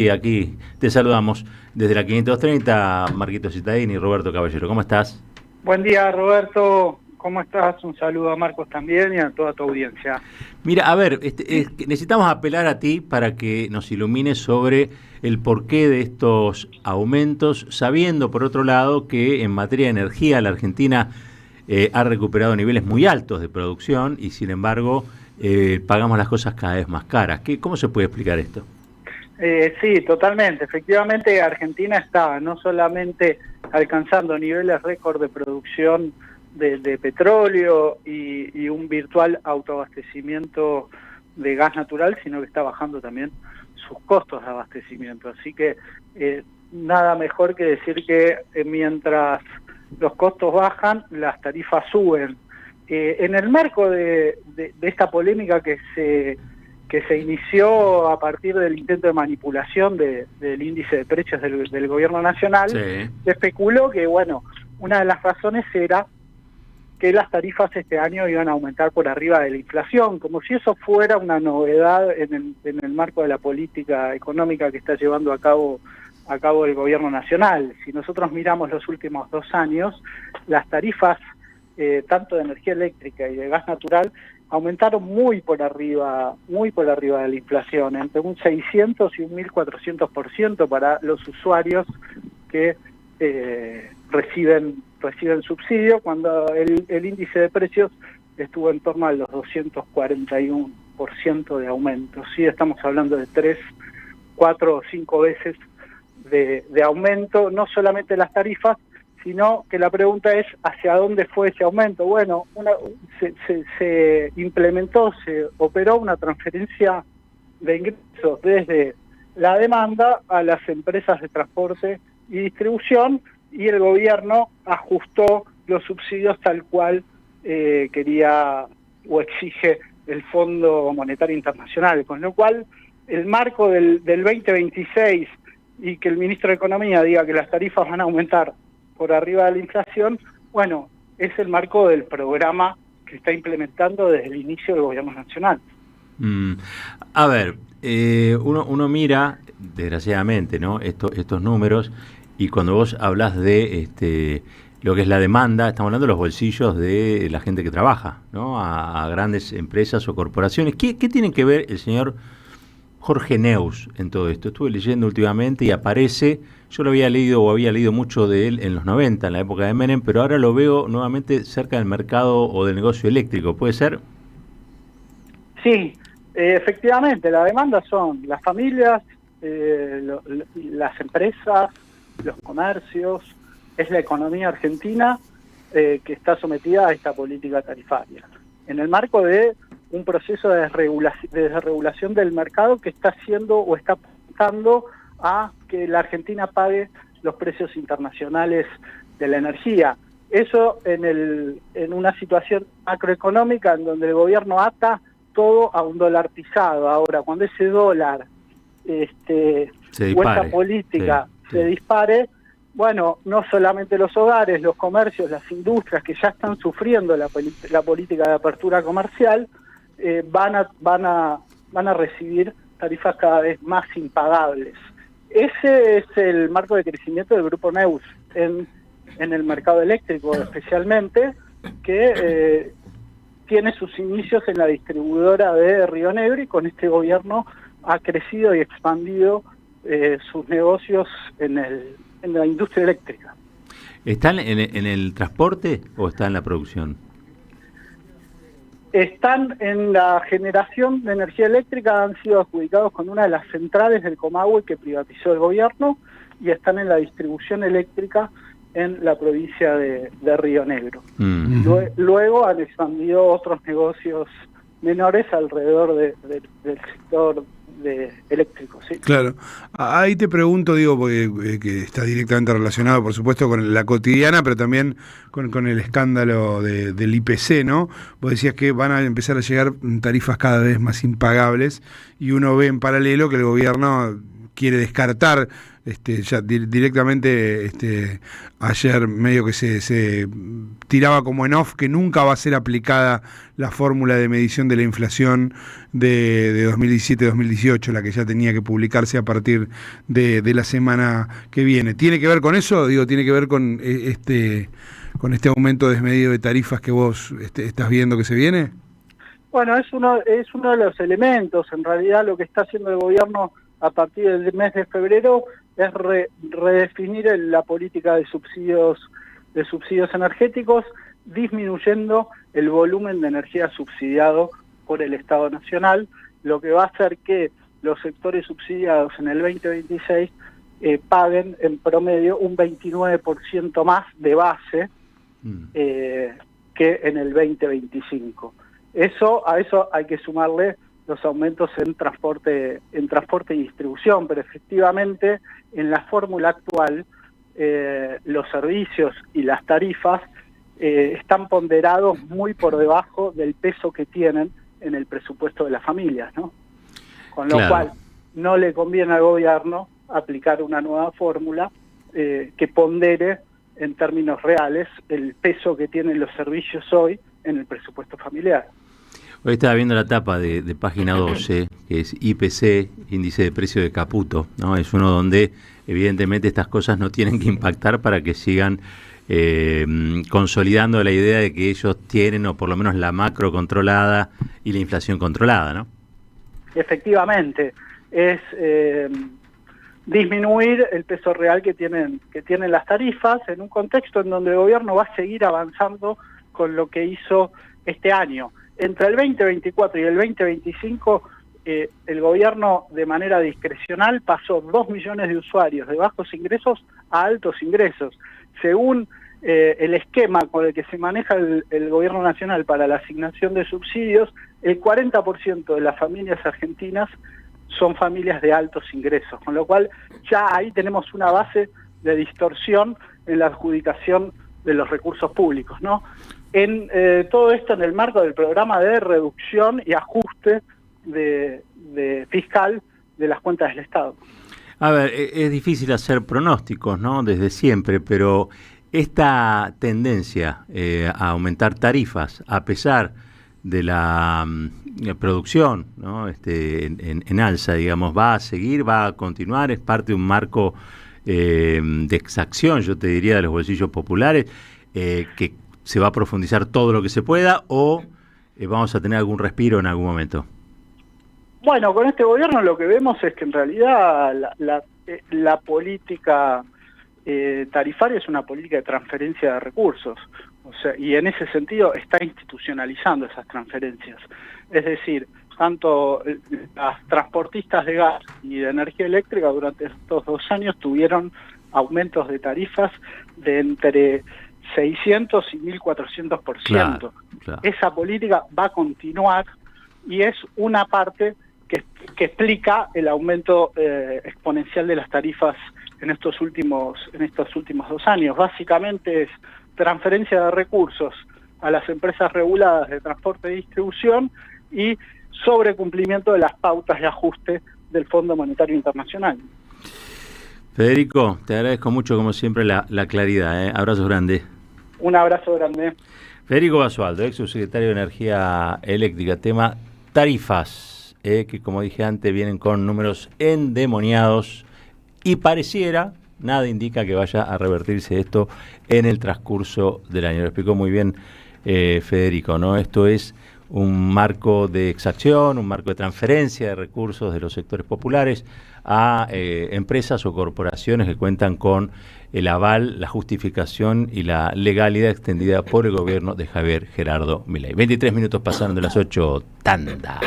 Y aquí te saludamos desde la 530, Marquito Citadini y Roberto Caballero. ¿Cómo estás? Buen día, Roberto. ¿Cómo estás? Un saludo a Marcos también y a toda tu audiencia. Mira, a ver, necesitamos apelar a ti para que nos ilumines sobre el porqué de estos aumentos, sabiendo, por otro lado, que en materia de energía la Argentina ha recuperado niveles muy altos de producción y, sin embargo, pagamos las cosas cada vez más caras. ¿Cómo se puede explicar esto? Sí, totalmente. Efectivamente, Argentina está no solamente alcanzando niveles récord de producción de petróleo y un virtual autoabastecimiento de gas natural, sino que está bajando también sus costos de abastecimiento. Así que nada mejor que decir que mientras los costos bajan, las tarifas suben. En el marco de esta polémica que se inició a partir del intento de manipulación del índice de precios del gobierno nacional, Sí. se especuló que, bueno, una de las razones era que las tarifas este año iban a aumentar por arriba de la inflación, como si eso fuera una novedad en el marco de la política económica que está llevando a cabo el gobierno nacional. Si nosotros miramos los últimos 2 años, las tarifas tanto de energía eléctrica y de gas natural aumentaron muy por arriba de la inflación, entre un 600 y un 1400% para los usuarios que reciben subsidio, cuando el índice de precios estuvo en torno a los 241% de aumento. Sí, estamos hablando de 3, 4 o 5 veces de aumento, no solamente las tarifas, sino que la pregunta es ¿hacia dónde fue ese aumento? Bueno, se implementó, se operó una transferencia de ingresos desde la demanda a las empresas de transporte y distribución, y el gobierno ajustó los subsidios tal cual quería o exige el Fondo Monetario Internacional, con lo cual el marco del 2026 y que el ministro de Economía diga que las tarifas van a aumentar por arriba de la inflación, bueno, es el marco del programa que está implementando desde el inicio del gobierno nacional. A ver, uno mira, desgraciadamente, ¿no? Estos números, y cuando vos hablas de lo que es la demanda, estamos hablando de los bolsillos de la gente que trabaja, ¿no? A grandes empresas o corporaciones. ¿Qué tiene que ver el señor Jorge Neus en todo esto? Estuve leyendo últimamente y aparece, yo lo había leído mucho de él en los 90, en la época de Menem, pero ahora lo veo nuevamente cerca del mercado o del negocio eléctrico, ¿puede ser? Sí, efectivamente, la demanda son las familias, las empresas, los comercios, es la economía argentina que está sometida a esta política tarifaria. En el marco de un proceso de desregulación del mercado que está haciendo o está apuntando a que la Argentina pague los precios internacionales de la energía. Eso en una situación macroeconómica en donde el gobierno ata todo a un dólar pisado. Ahora, cuando ese dólar o esta política se dispare, bueno, no solamente los hogares, los comercios, las industrias que ya están sufriendo la política de apertura comercial, van a recibir tarifas cada vez más impagables. Ese es el marco de crecimiento del Grupo Neus en el mercado eléctrico, especialmente, que tiene sus inicios en la distribuidora de Río Negro, y con este gobierno ha crecido y expandido sus negocios en la industria eléctrica. ¿Están en el transporte o está en la producción? Están en la generación de energía eléctrica, han sido adjudicados con una de las centrales del Comahue que privatizó el gobierno, y están en la distribución eléctrica en la provincia de Río Negro. Luego han expandido otros negocios menores alrededor del sector eléctrico, ¿sí? Claro. Ahí te pregunto, digo, porque que está directamente relacionado, por supuesto, con la cotidiana, pero también con el escándalo del IPC, ¿no? Vos decías que van a empezar a llegar tarifas cada vez más impagables, y uno ve en paralelo que el gobierno quiere descartar, ya directamente ayer medio que se tiraba como en off que nunca va a ser aplicada la fórmula de medición de la inflación de 2017-2018, la que ya tenía que publicarse a partir de la semana que viene. ¿Tiene que ver con eso? Digo, ¿tiene que ver con este aumento desmedido de tarifas que vos estás viendo que se viene? Bueno, es uno de los elementos. En realidad lo que está haciendo el gobierno a partir del mes de febrero es redefinir la política de subsidios energéticos, disminuyendo el volumen de energía subsidiado por el Estado Nacional, lo que va a hacer que los sectores subsidiados en el 2026 paguen en promedio un 29% más de base que en el 2025. A eso hay que sumarle los aumentos en transporte y distribución, pero efectivamente en la fórmula actual los servicios y las tarifas están ponderados muy por debajo del peso que tienen en el presupuesto de las familias, ¿no? Con lo cual no le conviene al gobierno aplicar una nueva fórmula que pondere en términos reales el peso que tienen los servicios hoy en el presupuesto familiar. Hoy estaba viendo la tapa de página 12, que es IPC, índice de precio de Caputo, ¿no? Es uno donde evidentemente estas cosas no tienen que impactar para que sigan consolidando la idea de que ellos tienen, o por lo menos la macro controlada y la inflación controlada, ¿no? Efectivamente, es disminuir el peso real que tienen las tarifas en un contexto en donde el gobierno va a seguir avanzando con lo que hizo este año. Entre el 2024 y el 2025, el gobierno de manera discrecional pasó 2 millones de usuarios de bajos ingresos a altos ingresos. Según el esquema con el que se maneja el gobierno nacional para la asignación de subsidios, el 40% de las familias argentinas son familias de altos ingresos, con lo cual ya ahí tenemos una base de distorsión en la adjudicación de los recursos públicos, ¿no? En todo esto en el marco del programa de reducción y ajuste de fiscal de las cuentas del Estado. A ver, es difícil hacer pronósticos, ¿no? Desde siempre, pero esta tendencia a aumentar tarifas, a pesar de la producción, ¿no? en alza, digamos, ¿va a seguir, va a continuar? ¿Es parte de un marco de exacción, yo te diría, de los bolsillos populares, que se va a profundizar todo lo que se pueda, o vamos a tener algún respiro en algún momento? Bueno, con este gobierno lo que vemos es que en realidad la política tarifaria es una política de transferencia de recursos, o sea, y en ese sentido está institucionalizando esas transferencias. Es decir, tanto las transportistas de gas y de energía eléctrica durante estos 2 años tuvieron aumentos de tarifas de entre 600 y 1.400%. Claro. Esa política va a continuar y es una parte que explica el aumento exponencial de las tarifas en estos últimos 2 años. Básicamente es transferencia de recursos a las empresas reguladas de transporte y distribución y sobrecumplimiento de las pautas de ajuste del Fondo Monetario Internacional. Federico, te agradezco mucho como siempre la claridad, ¿eh? Abrazo grande. Un abrazo grande. Federico Basualdo, ex subsecretario de Energía Eléctrica, tema tarifas, que como dije antes vienen con números endemoniados y pareciera, nada indica que vaya a revertirse esto en el transcurso del año. Lo explicó muy bien Federico, ¿no? Esto es un marco de exacción, un marco de transferencia de recursos de los sectores populares a empresas o corporaciones que cuentan con el aval, la justificación y la legalidad extendida por el gobierno de Javier Gerardo Milei. 23 minutos pasaron de las 8, tanda.